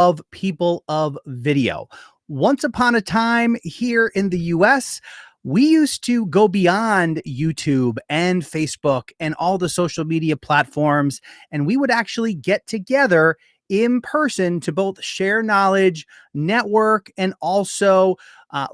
of people of video. Once upon a time here in the US, we used to go beyond YouTube and Facebook and all the social media platforms, and we would actually get together in person to both share knowledge, network, and also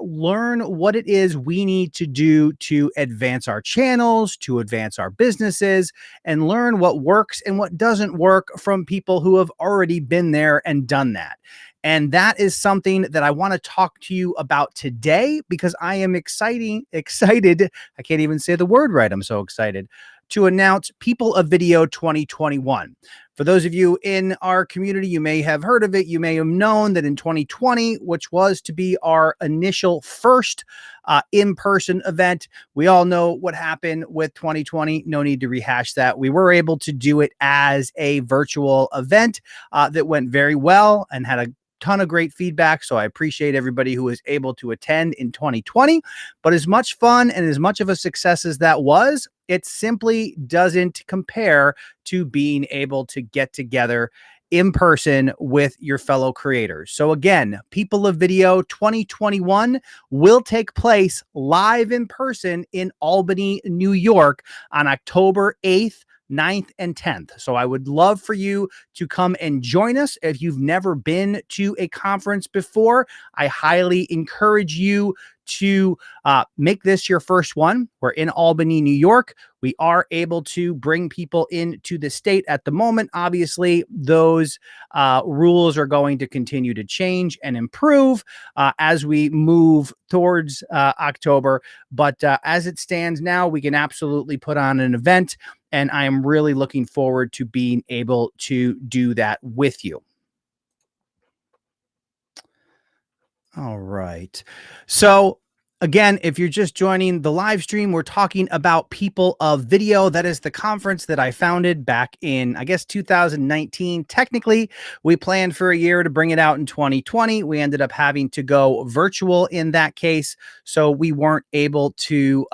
learn what it is we need to do to advance our channels, to advance our businesses, and learn what works and what doesn't work from people who have already been there and done that. And that is something that I want to talk to you about today because I am excited. I can't even say the word right. I'm so excited to announce People of Video 2021. For those of you in our community, you may have heard of it. You may have known that in 2020, which was to be our initial first in-person event, we all know what happened with 2020. No need to rehash that. We were able to do it as a virtual event that went very well and had a ton of great feedback. So I appreciate everybody who was able to attend in 2020. But as much fun and as much of a success as that was, it simply doesn't compare to being able to get together in person with your fellow creators. So again, People of Video 2021 will take place live in person in Albany, New York on October 8th, 9th, and 10th. So I would love for you to come and join us. If you've never been to a conference before, I highly encourage you to make this your first one. We're in Albany, New York. We are able to bring people into the state at the moment. Obviously, those rules are going to continue to change and improve as we move towards October. But as it stands now, we can absolutely put on an event. And I am really looking forward to being able to do that with you. All right. So again, if you're just joining the live stream, we're talking about People of Video. That is the conference that I founded back in, I guess, 2019. Technically, we planned for a year to bring it out in 2020. We ended up having to go virtual in that case. So we weren't able to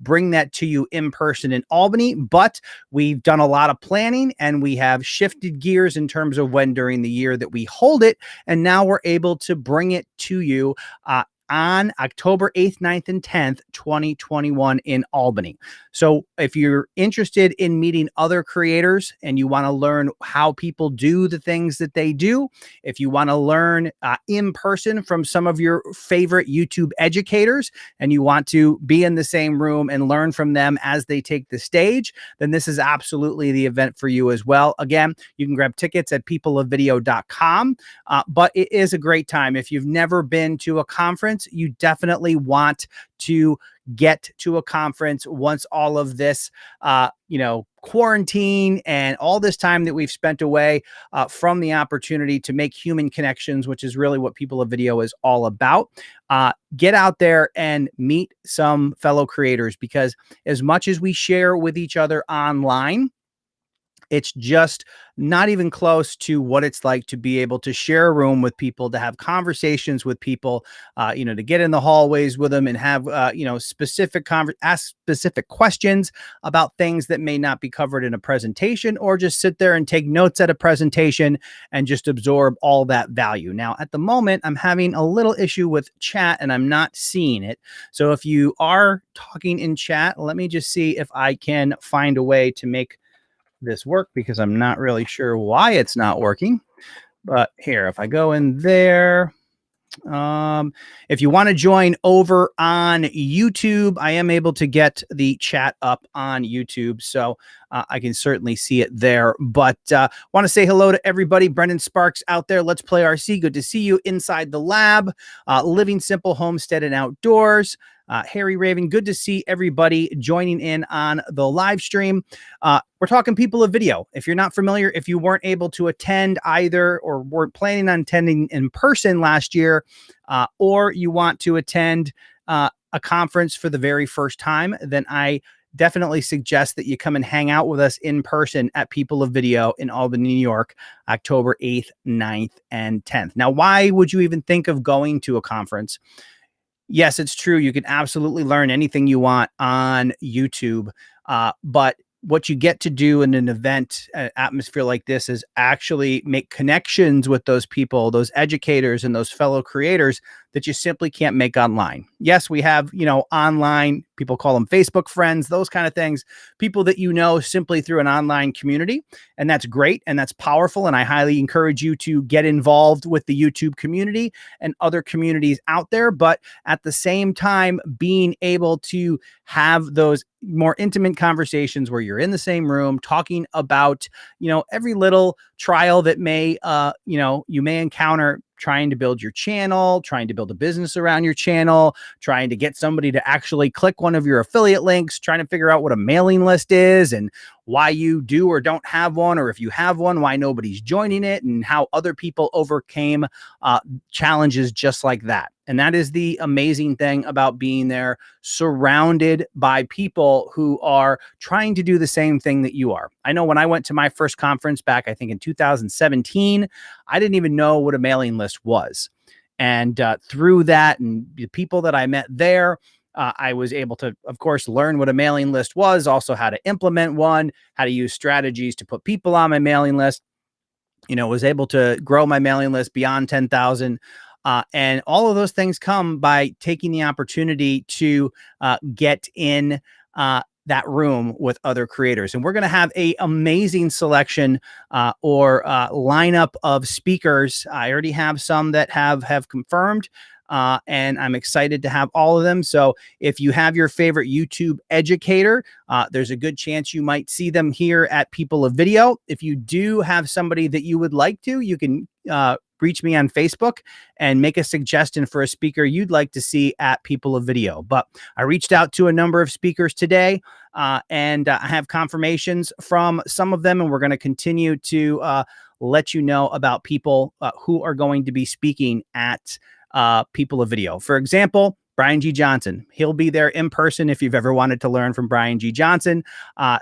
bring that to you in person in Albany, but we've done a lot of planning and we have shifted gears in terms of when during the year that we hold it. And now we're able to bring it to you on October 8th, 9th, and 10th, 2021 in Albany. So if you're interested in meeting other creators and you want to learn how people do the things that they do, if you want to learn in person from some of your favorite YouTube educators and you want to be in the same room and learn from them as they take the stage, then this is absolutely the event for you as well. Again, you can grab tickets at peopleofvideo.com, but it is a great time. If you've never been to a conference, you definitely want to get to a conference once all of this, quarantine and all this time that we've spent away from the opportunity to make human connections, which is really what People of Video is all about. Get out there and meet some fellow creators, because as much as we share with each other online, it's just not even close to what it's like to be able to share a room with people, to have conversations with people, to get in the hallways with them and have, ask specific questions about things that may not be covered in a presentation, or just sit there and take notes at a presentation and just absorb all that value. Now, at the moment, I'm having a little issue with chat and I'm not seeing it. So if you are talking in chat, let me just see if I can find a way to make this work, because I'm not really sure why it's not working. But here, if I go in there, if you want to join over on YouTube, I am able to get the chat up on YouTube, so I can certainly see it there. But want to say hello to everybody. Brendan Sparks out there. Let's Play RC. Good to see you inside the lab. Living Simple Homestead and Outdoors. Harry Raven, good to see everybody joining in on the live stream. We're talking People of Video. If you're not familiar, if you weren't able to attend either, or weren't planning on attending in person last year, or you want to attend a conference for the very first time, then I definitely suggest that you come and hang out with us in person at People of Video in Albany, New York, October 8th, 9th, and 10th. Now, why would you even think of going to a conference? Yes, it's true. You can absolutely learn anything you want on YouTube. But what you get to do in an event atmosphere like this is actually make connections with those people, those educators and those fellow creators that you simply can't make online. Yes, we have, online, people call them Facebook friends, those kind of things, people that simply through an online community. And that's great. And that's powerful. And I highly encourage you to get involved with the YouTube community and other communities out there. But at the same time, being able to have those more intimate conversations where you're in the same room talking about, every little trial that may, you may encounter trying to build your channel, trying to build a business around your channel, trying to get somebody to actually click one of your affiliate links, trying to figure out what a mailing list is and why you do or don't have one, or if you have one, why nobody's joining it, and how other people overcame challenges just like that. And that is the amazing thing about being there, surrounded by people who are trying to do the same thing that you are. I know when I went to my first conference back, I think in 2017, I didn't even know what a mailing list was. And through that and the people that I met there, I was able to, of course, learn what a mailing list was, also how to implement one, how to use strategies to put people on my mailing list. Was able to grow my mailing list beyond 10,000. And all of those things come by taking the opportunity to get in that room with other creators. And we're going to have an amazing selection or lineup of speakers. I already have some that have confirmed. And I'm excited to have all of them. So if you have your favorite YouTube educator, there's a good chance you might see them here at People of Video. If you do have somebody that you would like to, you can reach me on Facebook and make a suggestion for a speaker you'd like to see at People of Video. But I reached out to a number of speakers today, and I have confirmations from some of them, and we're going to continue to let you know about people who are going to be speaking at People of Video. For example, Brian G. Johnson. He'll be there in person. If you've ever wanted to learn from Brian G. Johnson,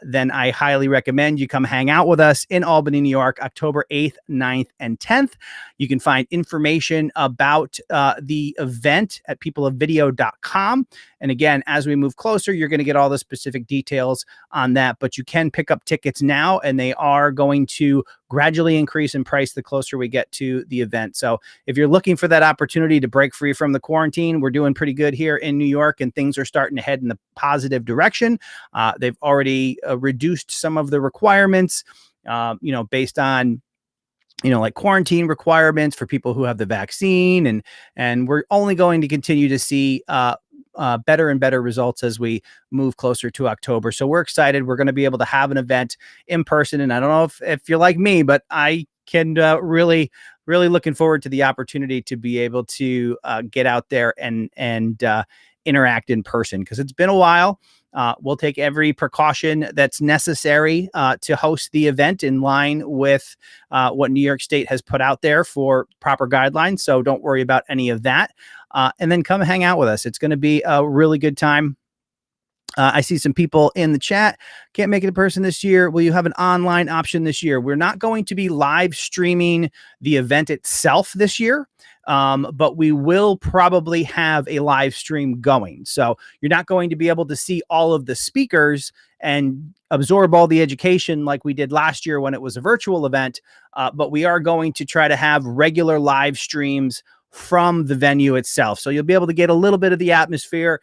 then I highly recommend you come hang out with us in Albany, New York, October 8th, 9th, and 10th. You can find information about the event at peopleofvideo.com. And again, as we move closer, you're going to get all the specific details on that, but you can pick up tickets now, and they are going to gradually increase in price the closer we get to the event. So if you're looking for that opportunity to break free from the quarantine, we're doing pretty good here in New York, and things are starting to head in the positive direction. They've already reduced some of the requirements, based on like quarantine requirements for people who have the vaccine, and we're only going to continue to see better and better results as we move closer to October. So we're excited. We're going to be able to have an event in person. And I don't know if you're like me, but I can really looking forward to the opportunity to be able to get out there and interact in person, because it's been a while. We'll take every precaution that's necessary to host the event in line with what New York State has put out there for proper guidelines. So don't worry about any of that. And then come hang out with us. It's going to be a really good time. I see some people in the chat. Can't make it in person this year. Will you have an online option this year? We're not going to be live streaming the event itself this year, but we will probably have a live stream going. So you're not going to be able to see all of the speakers and absorb all the education like we did last year when it was a virtual event, but we are going to try to have regular live streams from the venue itself. So you'll be able to get a little bit of the atmosphere.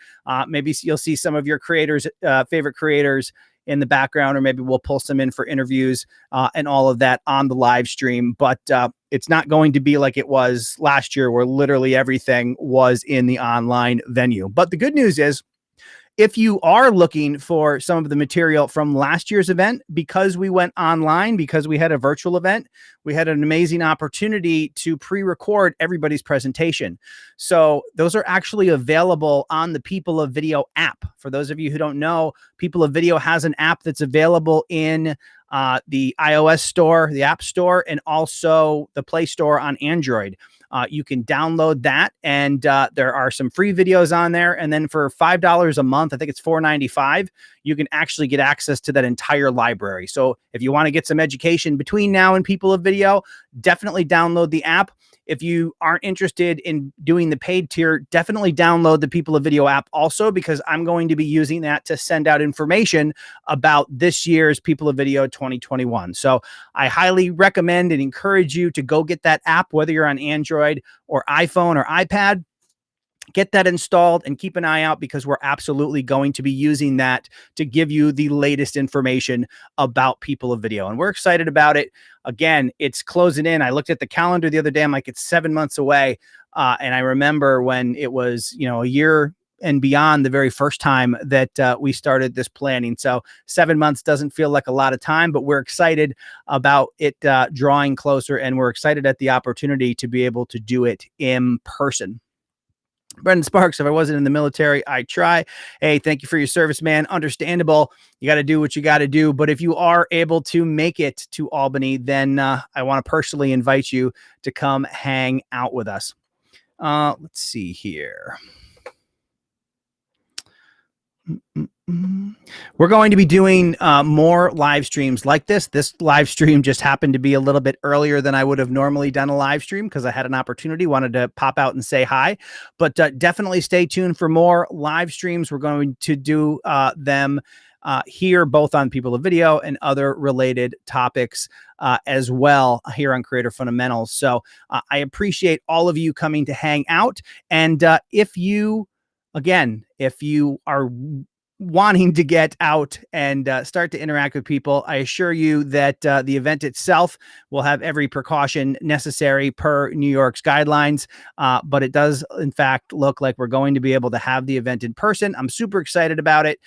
Maybe you'll see some of your creators, favorite creators in the background, or maybe we'll pull some in for interviews and all of that on the live stream. But it's not going to be like it was last year, where literally everything was in the online venue. But the good news is, if you are looking for some of the material from last year's event, because we went online, because we had a virtual event, we had an amazing opportunity to pre-record everybody's presentation. So those are actually available on the People of Video app. For those of you who don't know, People of Video has an app that's available in the iOS store, the App Store, and also the Play Store on Android. You can download that, and there are some free videos on there. And then for $5 a month, I think it's $4.95, you can actually get access to that entire library. So if you want to get some education between now and People of Video, definitely download the app. If you aren't interested in doing the paid tier, definitely download the People of Video app also, because I'm going to be using that to send out information about this year's People of Video 2021. So I highly recommend and encourage you to go get that app, whether you're on Android or iPhone or iPad. Get that installed and keep an eye out, because we're absolutely going to be using that to give you the latest information about People of Video. And we're excited about it. Again, it's closing in. I looked at the calendar the other day. I'm like, it's 7 months away. And I remember when it was, a year and beyond the very first time that we started this planning. So 7 months doesn't feel like a lot of time, but we're excited about it drawing closer, and we're excited at the opportunity to be able to do it in person. Brendan Sparks, if I wasn't in the military, I'd try. Hey, thank you for your service, man. Understandable. You got to do what you got to do. But if you are able to make it to Albany, then I want to personally invite you to come hang out with us. Let's see here. We're going to be doing more live streams like this. This live stream just happened to be a little bit earlier than I would have normally done a live stream, because I had an opportunity, wanted to pop out and say hi. But definitely stay tuned for more live streams. We're going to do them here, both on People of Video and other related topics as well here on Creator Fundamentals. So I appreciate all of you coming to hang out. And if you are wanting to get out and start to interact with people, I assure you that the event itself will have every precaution necessary per New York's guidelines. But it does, in fact, look like we're going to be able to have the event in person. I'm super excited about it.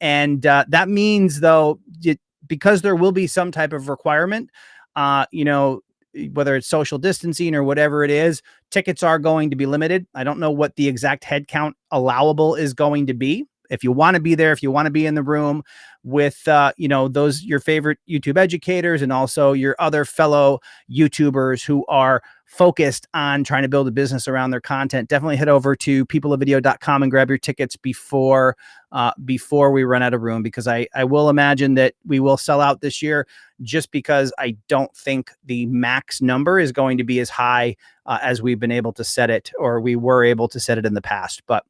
And that means, though, because there will be some type of requirement, whether it's social distancing or whatever it is, tickets are going to be limited. I don't know what the exact head count allowable is going to be. If you want to be there, if you want to be in the room with, those, your favorite YouTube educators, and also your other fellow YouTubers who are focused on trying to build a business around their content, definitely head over to peopleofvideo.com and grab your tickets before we run out of room, because I will imagine that we will sell out this year, just because I don't think the max number is going to be as high as we've been able to set it, or we were able to set it in the past. But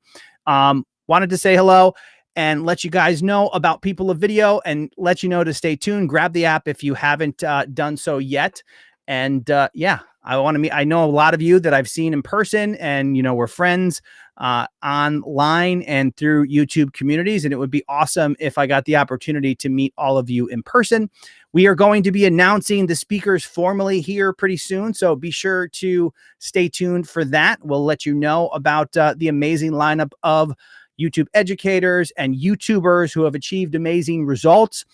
wanted to say hello and let you guys know about People of Video, and let you know to stay tuned. Grab the app if you haven't done so yet. And I want to meet. I know a lot of you that I've seen in person, and we're friends online and through YouTube communities, and it would be awesome if I got the opportunity to meet all of you in person. We are going to be announcing the speakers formally here pretty soon, so be sure to stay tuned for that. We'll let you know about the amazing lineup of YouTube educators and YouTubers who have achieved amazing results.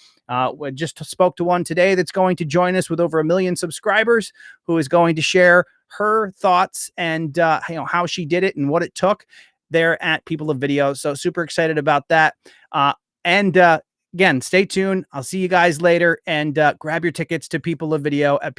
We just spoke to one today that's going to join us with over 1 million subscribers, who is going to share her thoughts and how she did it and what it took there at People of Video. So super excited about that. Again, stay tuned. I'll see you guys later, and grab your tickets to People of Video at